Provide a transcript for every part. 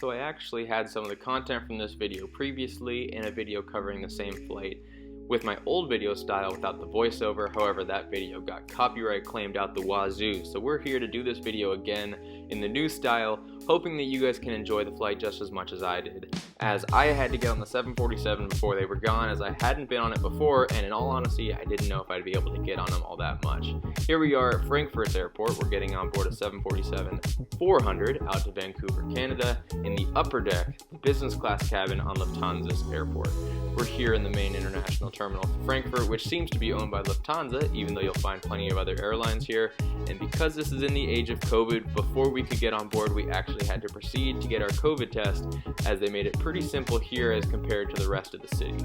So I actually had some of the content from this video previously in a video covering the same flight with my old video style without the voiceover. However, that video got copyright claimed out the wazoo. So we're here to do this video again in the new style, hoping that you guys can enjoy the flight just as much as I did. As I had to get on the 747 before they were gone, as I hadn't been on it before, and in all honesty, I didn't know if I'd be able to get on them all that much. Here we are at Frankfurt Airport. We're getting on board a 747-400 out to Vancouver, Canada, in the upper deck, the business class cabin on Lufthansa's airport. We're here in the main international terminal for Frankfurt, which seems to be owned by Lufthansa, even though you'll find plenty of other airlines here. And because this is in the age of COVID, before we could get on board, we actually had to proceed to get our COVID test, as they made it pretty simple here as compared to the rest of the city.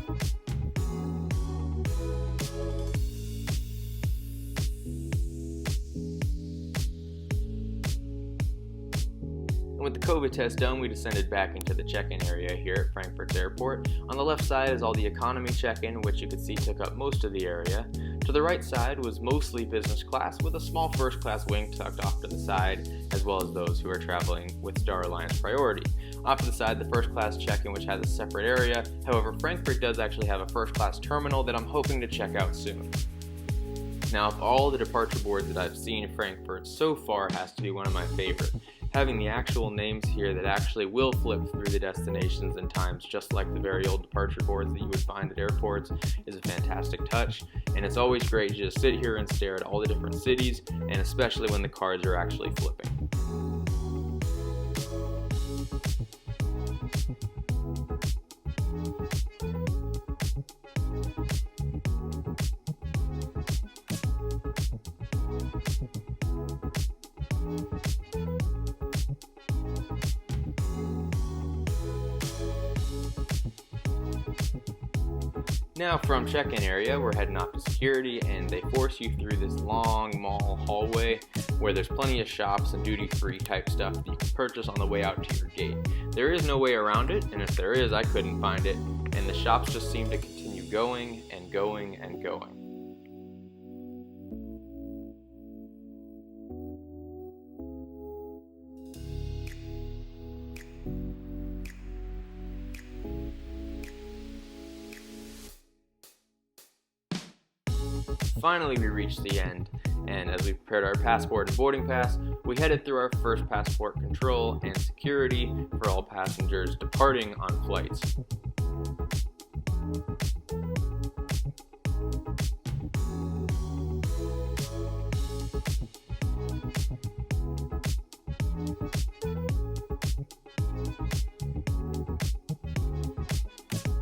And with the COVID test done, we descended back into the check-in area here at Frankfurt Airport. On the left side is all the economy check-in, which you could see took up most of the area. To the right side was mostly business class, with a small first class wing tucked off to the side, as well as those who are traveling with Star Alliance priority. Off to the side, the first class check-in, which has a separate area. However, Frankfurt does actually have a first class terminal that I'm hoping to check out soon. Now, of all the departure boards that I've seen, Frankfurt so far has to be one of my favorite. Having the actual names here that actually will flip through the destinations and times, just like the very old departure boards that you would find at airports, is a fantastic touch. And it's always great to just sit here and stare at all the different cities, and especially when the cards are actually flipping. Now from check-in area, we're heading off to security, and they force you through this long mall hallway where there's plenty of shops and duty-free type stuff that you can purchase on the way out to your gate. There is no way around it, and if there is, I couldn't find it, and the shops just seem to continue going and going and going. Finally, we reached the end, and as we prepared our passport and boarding pass, we headed through our first passport control and security for all passengers departing on flights.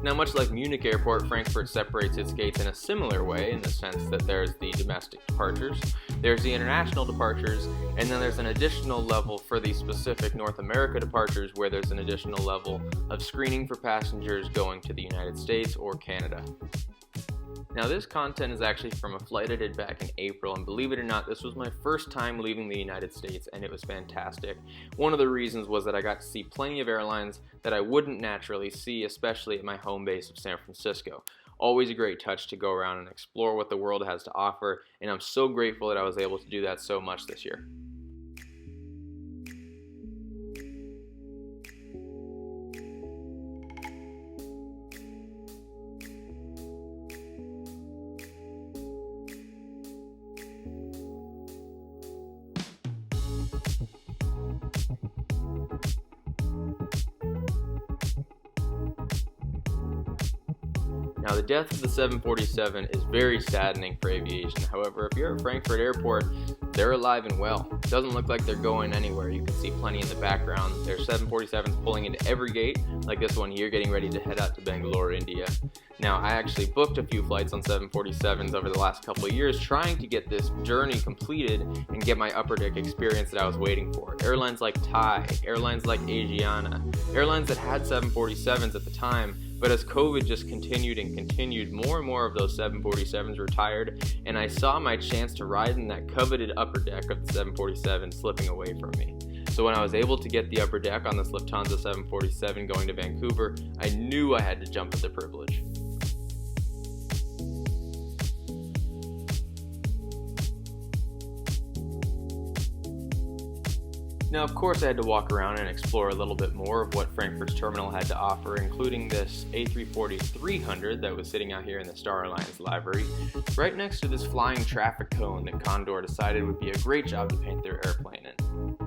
Now, much like Munich Airport, Frankfurt separates its gates in a similar way, in the sense that there's the domestic departures, there's the international departures, and then there's an additional level for the specific North America departures, where there's an additional level of screening for passengers going to the United States or Canada. Now, this content is actually from a flight I did back in April, and believe it or not, this was my first time leaving the United States, and it was fantastic. One of the reasons was that I got to see plenty of airlines that I wouldn't naturally see, especially at my home base of San Francisco. Always a great touch to go around and explore what the world has to offer, and I'm so grateful that I was able to do that so much this year. Now, the death of the 747 is very saddening for aviation. However, if you're at Frankfurt Airport, they're alive and well. It doesn't look like they're going anywhere. You can see plenty in the background. There's 747s pulling into every gate, like this one here, getting ready to head out to Bangalore, India. Now, I actually booked a few flights on 747s over the last couple of years, trying to get this journey completed and get my upper deck experience that I was waiting for. Airlines like Thai, airlines like Asiana, airlines that had 747s at the time, but as COVID just continued and continued, more and more of those 747s retired, and I saw my chance to ride in that coveted upper deck of the 747 slipping away from me. So when I was able to get the upper deck on this Lufthansa 747 going to Vancouver, I knew I had to jump at the privilege. Now, of course, I had to walk around and explore a little bit more of what Frankfurt's terminal had to offer, including this A340-300 that was sitting out here in the Star Alliance livery, right next to this flying traffic cone that Condor decided would be a great job to paint their airplane in.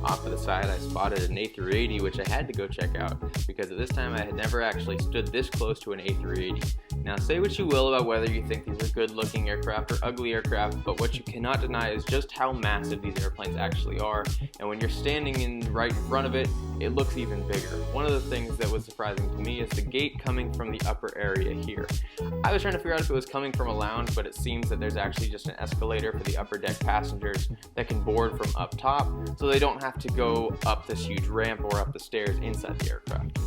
Off to the side, I spotted an A380, which I had to go check out, because at this time I had never actually stood this close to an A380. Now, say what you will about whether you think these are good-looking aircraft or ugly aircraft, but what you cannot deny is just how massive these airplanes actually are, and when you're standing right in front of it, it looks even bigger. One of the things that was surprising to me is the gate coming from the upper area here. I was trying to figure out if it was coming from a lounge, but it seems that there's actually just an escalator for the upper deck passengers that can board from up top, so they don't have to go up this huge ramp or up the stairs inside the aircraft.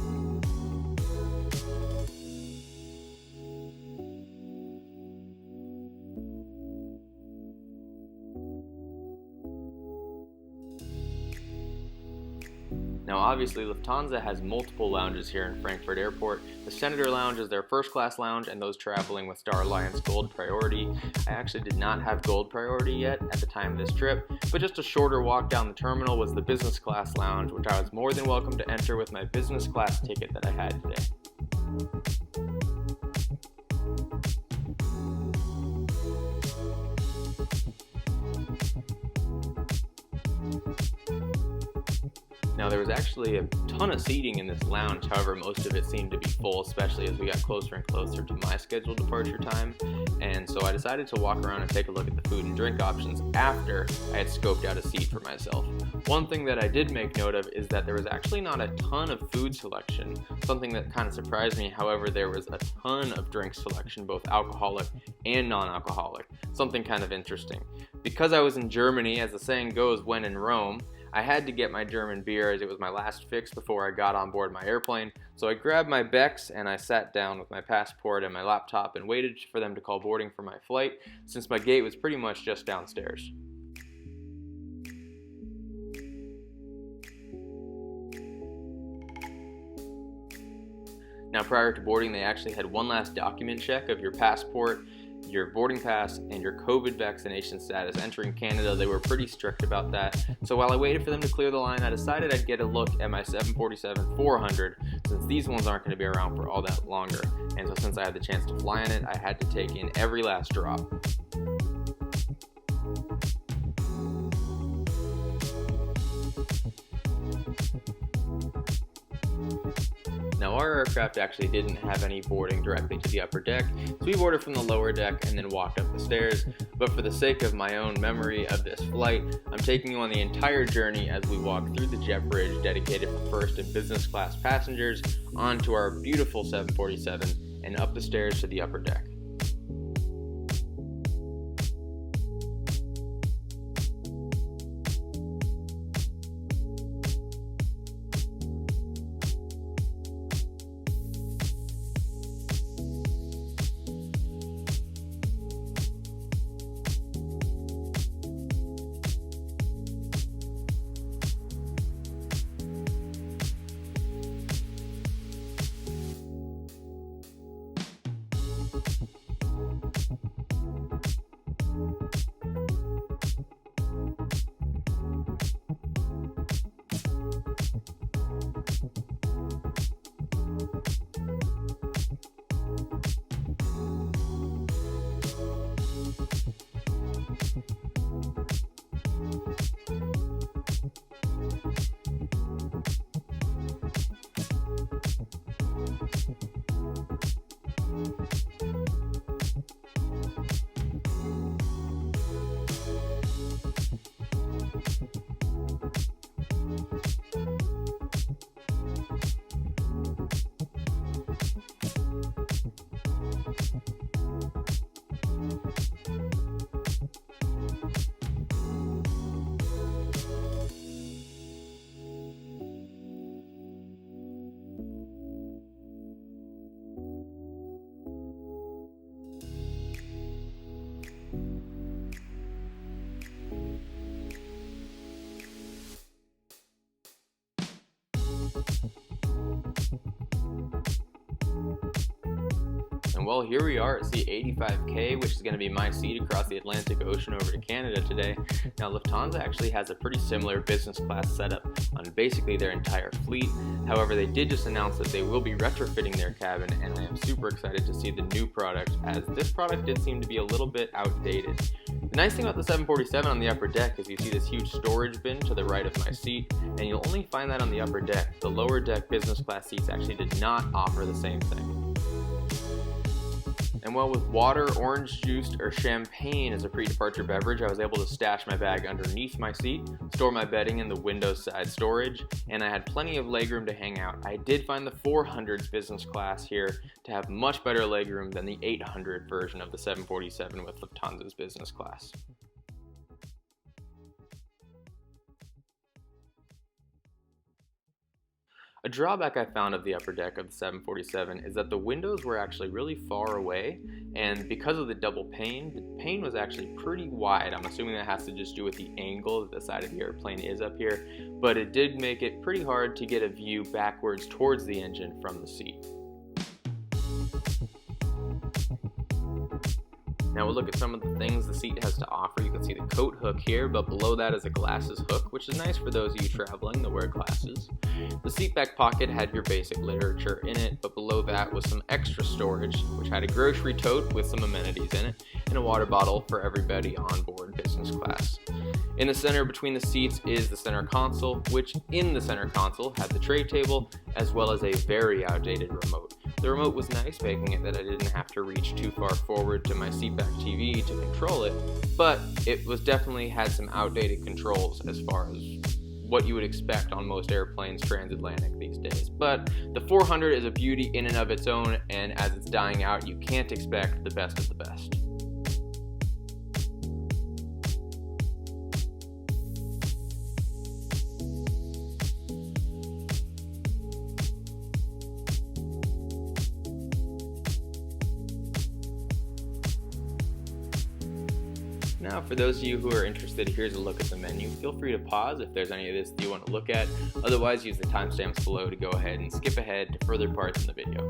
Now, obviously, Lufthansa has multiple lounges here in Frankfurt Airport. The Senator Lounge is their first-class lounge, and those traveling with Star Alliance Gold Priority. I actually did not have Gold Priority yet at the time of this trip, but just a shorter walk down the terminal was the Business Class Lounge, which I was more than welcome to enter with my business class ticket that I had today. Now, there was actually a ton of seating in this lounge, however most of it seemed to be full, especially as we got closer and closer to my scheduled departure time, and so I decided to walk around and take a look at the food and drink options after I had scoped out a seat for myself. One thing that I did make note of is that there was actually not a ton of food selection, something that kind of surprised me. However, there was a ton of drink selection, both alcoholic and non-alcoholic, something kind of interesting. Because I was in Germany, as the saying goes, when in Rome, I had to get my German beer as it was my last fix before I got on board my airplane, so I grabbed my Becks and I sat down with my passport and my laptop and waited for them to call boarding for my flight, since my gate was pretty much just downstairs. Now, prior to boarding, they actually had one last document check of your passport, your boarding pass, and your COVID vaccination status. Entering Canada, they were pretty strict about that. So while I waited for them to clear the line, I decided I'd get a look at my 747-400, since these ones aren't going to be around for all that longer. And so since I had the chance to fly in it, I had to take in every last drop. Now, our aircraft actually didn't have any boarding directly to the upper deck, so we boarded from the lower deck and then walked up the stairs. But for the sake of my own memory of this flight, I'm taking you on the entire journey as we walk through the jet bridge dedicated for first and business class passengers onto our beautiful 747 and up the stairs to the upper deck. And well, here we are at seat 85K, which is going to be my seat across the Atlantic Ocean over to Canada today. Now, Lufthansa actually has a pretty similar business class setup on basically their entire fleet. However, they did just announce that they will be retrofitting their cabin, and I am super excited to see the new product, as this product did seem to be a little bit outdated. The nice thing about the 747 on the upper deck is you see this huge storage bin to the right of my seat, and you'll only find that on the upper deck. The lower deck business class seats actually did not offer the same thing. And well, with water, orange juice, or champagne as a pre-departure beverage, I was able to stash my bag underneath my seat, store my bedding in the window side storage, and I had plenty of legroom to hang out. I did find the 400s business class here to have much better legroom than the 800 version of the 747 with Lufthansa's business class. A drawback I found of the upper deck of the 747 is that the windows were actually really far away, and because of the double pane, the pane was actually pretty wide. I'm assuming that has to just do with the angle that the side of the airplane is up here, but it did make it pretty hard to get a view backwards towards the engine from the seat. Now we'll look at some of the things the seat has to offer. You can see the coat hook here, but below that is a glasses hook, which is nice for those of you traveling that wear glasses. The seat back pocket had your basic literature in it, but below that was some extra storage, which had a grocery tote with some amenities in it, and a water bottle for everybody on board business class. In the center between the seats is the center console, which in the center console had the tray table, as well as a very outdated remote. The remote was nice, making it that I didn't have to reach too far forward to my seatback TV to control it, but it was definitely had some outdated controls as far as what you would expect on most airplanes transatlantic these days. But the 400 is a beauty in and of its own, and as it's dying out, you can't expect the best of the best. Now, for those of you who are interested, here's a look at the menu. Feel free to pause if there's any of this that you want to look at. Otherwise, use the timestamps below to go ahead and skip ahead to further parts in the video.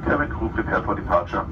Cabin crew prepare for departure.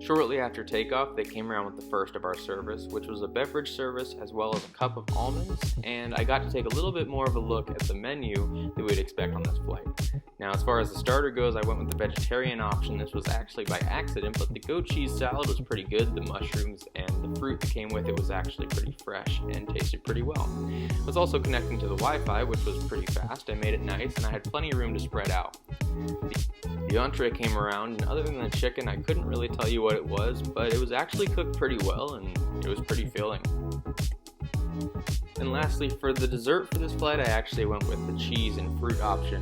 Shortly after takeoff, they came around with the first of our service, which was a beverage service as well as a cup of almonds, and I got to take a little bit more of a look at the menu that we'd expect on this flight. Now, as far as the starter goes, I went with the vegetarian option. This was actually by accident, but the goat cheese salad was pretty good. The mushrooms and the fruit that came with it was actually pretty fresh and tasted pretty well. I was also connecting to the Wi-Fi, which was pretty fast. I made it nice, and I had plenty of room to spread out. The entree came around, and other than the chicken, I couldn't really tell you what it was, but it was actually cooked pretty well, and it was pretty filling. And lastly, for the dessert for this flight, I actually went with the cheese and fruit option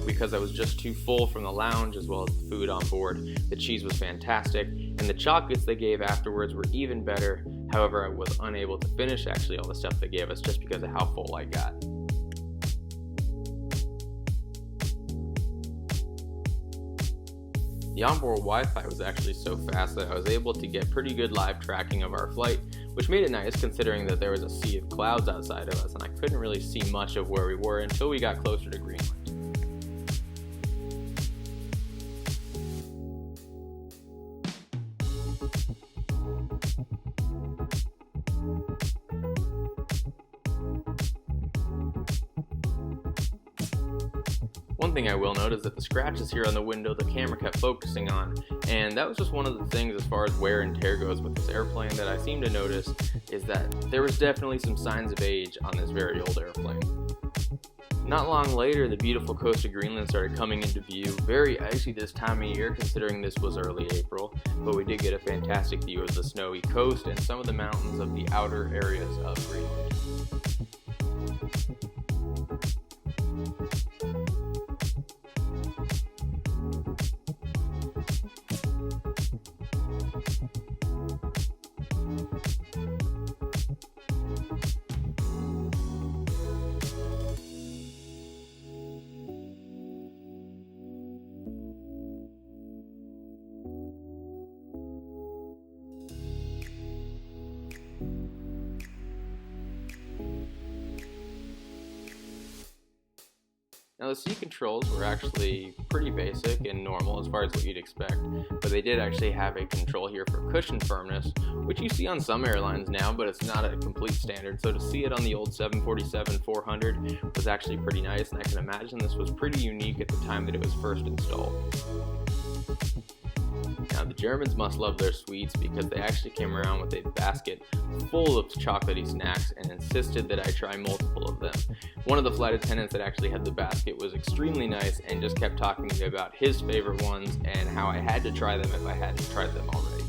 because I was just too full from the lounge as well as the food on board. The cheese was fantastic, and the chocolates they gave afterwards were even better. However, I was unable to finish actually all the stuff they gave us just because of how full I got. The onboard Wi-Fi was actually so fast that I was able to get pretty good live tracking of our flight, which made it nice considering that there was a sea of clouds outside of us and I couldn't really see much of where we were until we got closer to Greenland. One thing I will note is that the scratches here on the window the camera kept focusing on, and that was just one of the things as far as wear and tear goes with this airplane that I seem to notice is that there was definitely some signs of age on this very old airplane. Not long later, the beautiful coast of Greenland started coming into view. Very icy this time of year considering this was early April, but we did get a fantastic view of the snowy coast and some of the mountains of the outer areas of Greenland. Now the seat controls were actually pretty basic and normal as far as what you'd expect, but they did actually have a control here for cushion firmness, which you see on some airlines now, but it's not a complete standard, so to see it on the old 747-400 was actually pretty nice, and I can imagine this was pretty unique at the time that it was first installed. Now the Germans must love their sweets because they actually came around with a basket full of chocolatey snacks and insisted that I try multiple of them. One of the flight attendants that actually had the basket was extremely nice and just kept talking to me about his favorite ones and how I had to try them if I hadn't tried them already.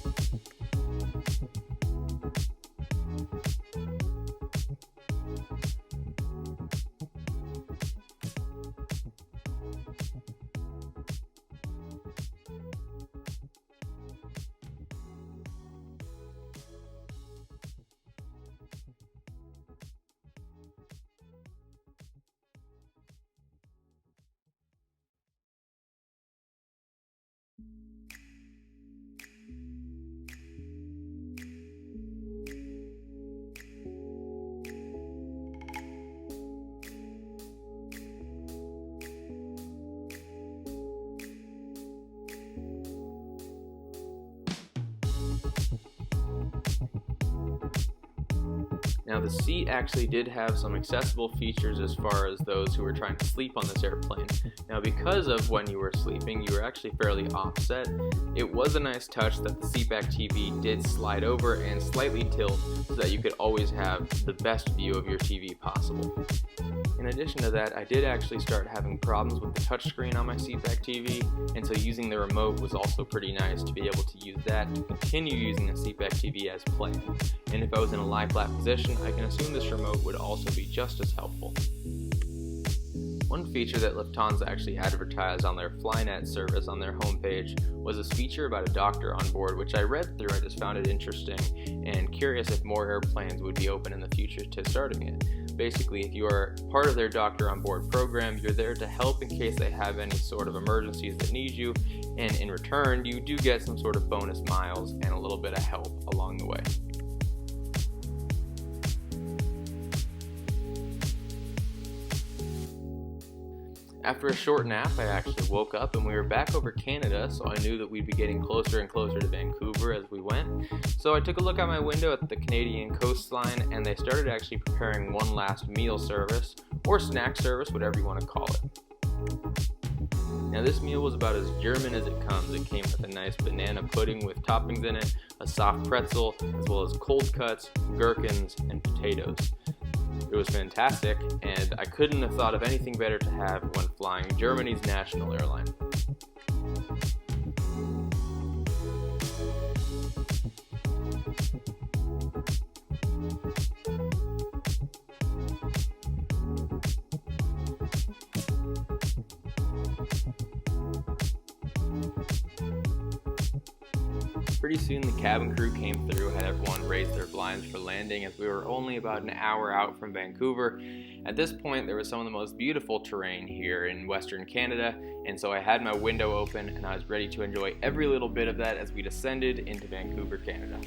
Now the seat actually did have some accessible features as far as those who were trying to sleep on this airplane. Now because of when you were sleeping, you were actually fairly offset. It was a nice touch that the seatback TV did slide over and slightly tilt so that you could always have the best view of your TV possible. In addition to that, I did actually start having problems with the touchscreen on my seatback TV, and so using the remote was also pretty nice to be able to use that to continue using the seatback TV as planned. And if I was in a lie-flat position, I can assume this remote would also be just as helpful. One feature that Lufthansa actually advertised on their Flynet service on their homepage was this feature about a doctor on board, which I read through and just found it interesting and curious if more airplanes would be open in the future to starting it. Basically, if you are part of their doctor on board program, you're there to help in case they have any sort of emergencies that need you, and in return, you do get some sort of bonus miles and a little bit of help along the way. After a short nap, I actually woke up and we were back over Canada, so I knew that we'd be getting closer and closer to Vancouver as we went. So I took a look out my window at the Canadian coastline, and they started actually preparing one last meal service, or snack service, whatever you want to call it. Now this meal was about as German as it comes. It came with a nice banana pudding with toppings in it, a soft pretzel, as well as cold cuts, gherkins, and potatoes. It was fantastic, and I couldn't have thought of anything better to have when flying Germany's national airline. Pretty soon the cabin crew came through, had everyone raise their blinds for landing, as we were only about an hour out from Vancouver. At this point there was some of the most beautiful terrain here in Western Canada, and so I had my window open and I was ready to enjoy every little bit of that as we descended into Vancouver, Canada.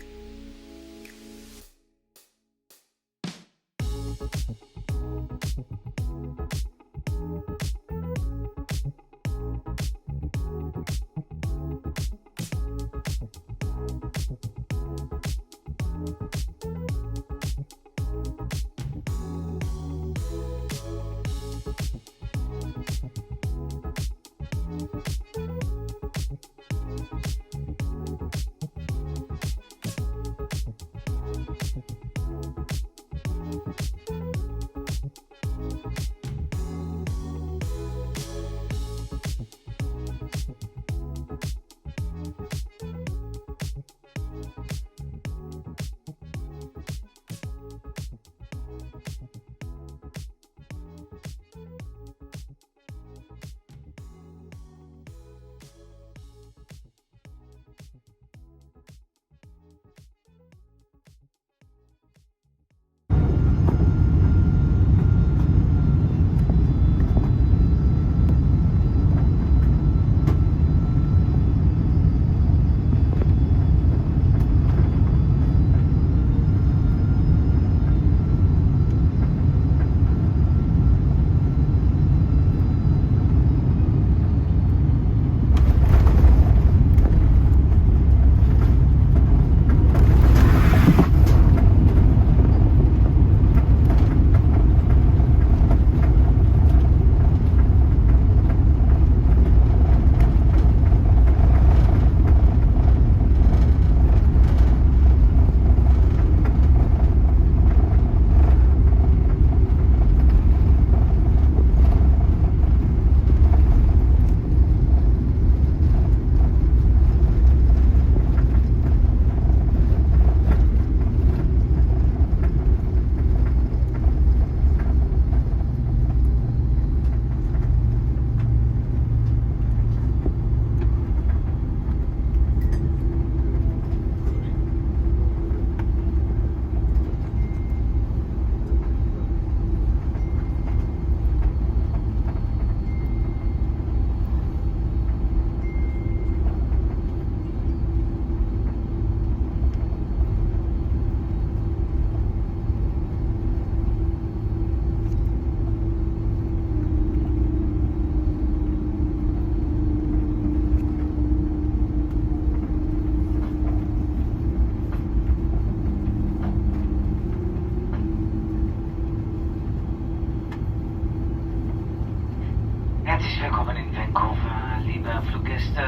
Herzlich willkommen in Vancouver, liebe Fluggäste.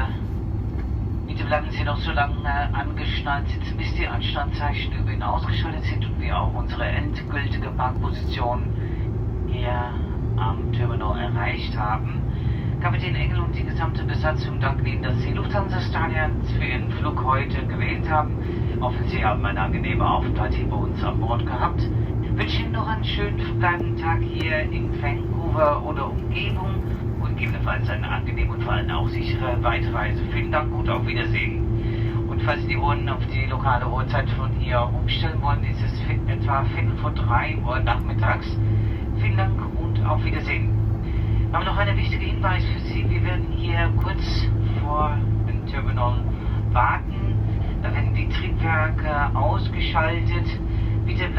Bitte bleiben Sie noch so lange angeschnallt sitzen, bis die Anstandzeichen über Ihnen ausgeschaltet sind und wir auch unsere endgültige Parkposition hier am Terminal erreicht haben. Kapitän Engel und die gesamte Besatzung danken Ihnen, dass Sie Lufthansa-Stallions für Ihren Flug heute gewählt haben. Hoffen Sie haben eine angenehme Aufenthalt hier bei uns an Bord gehabt. Wünsche Ihnen noch einen schönen verbleibenden Tag hier in Vancouver oder Umgebung und gegebenenfalls eine angenehme und vor allem auch sichere Weiterreise. Vielen Dank und auf Wiedersehen. Und falls Sie die Uhren auf die lokale Uhrzeit von hier umstellen wollen, ist es etwa 2:45 nachmittags. Vielen Dank und auf Wiedersehen. Wir haben noch einen wichtigen Hinweis für Sie. Wir werden hier kurz vor dem Terminal warten. Da werden die Triebwerke ausgeschaltet. Bitte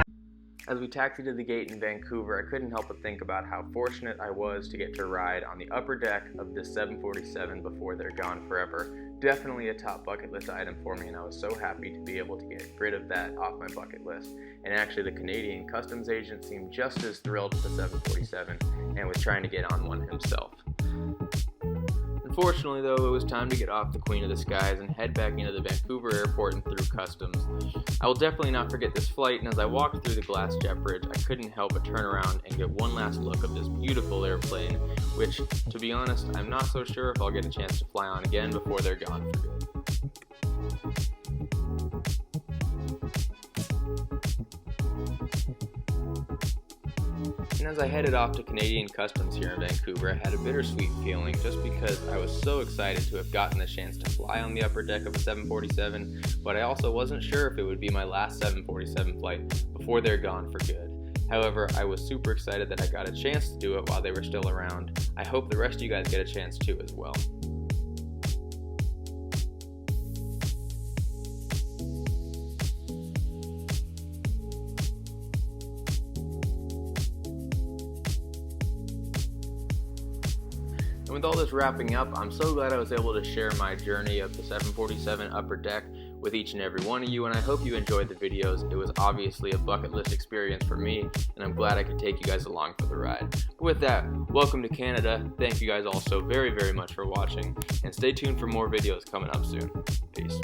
As we taxied to the gate in Vancouver, I couldn't help but think about how fortunate I was to get to ride on the upper deck of this 747 before they're gone forever. Definitely a top bucket list item for me, and I was so happy to be able to get rid of that off my bucket list. And actually, the Canadian customs agent seemed just as thrilled with the 747 and was trying to get on one himself. Unfortunately, though, it was time to get off the Queen of the Skies and head back into the Vancouver airport and through customs. I will definitely not forget this flight, and as I walked through the glass jet bridge, I couldn't help but turn around and get one last look of this beautiful airplane, which, to be honest, I'm not so sure if I'll get a chance to fly on again before they're gone for good. And as I headed off to Canadian Customs here in Vancouver, I had a bittersweet feeling just because I was so excited to have gotten the chance to fly on the upper deck of a 747, but I also wasn't sure if it would be my last 747 flight before they're gone for good. However, I was super excited that I got a chance to do it while they were still around. I hope the rest of you guys get a chance to as well. And with all this wrapping up, I'm so glad I was able to share my journey of the 747 upper deck with each and every one of you, and I hope you enjoyed the videos. It was obviously a bucket list experience for me, and I'm glad I could take you guys along for the ride. But with that, welcome to Canada. Thank you guys all so very, very much for watching, and stay tuned for more videos coming up soon. Peace.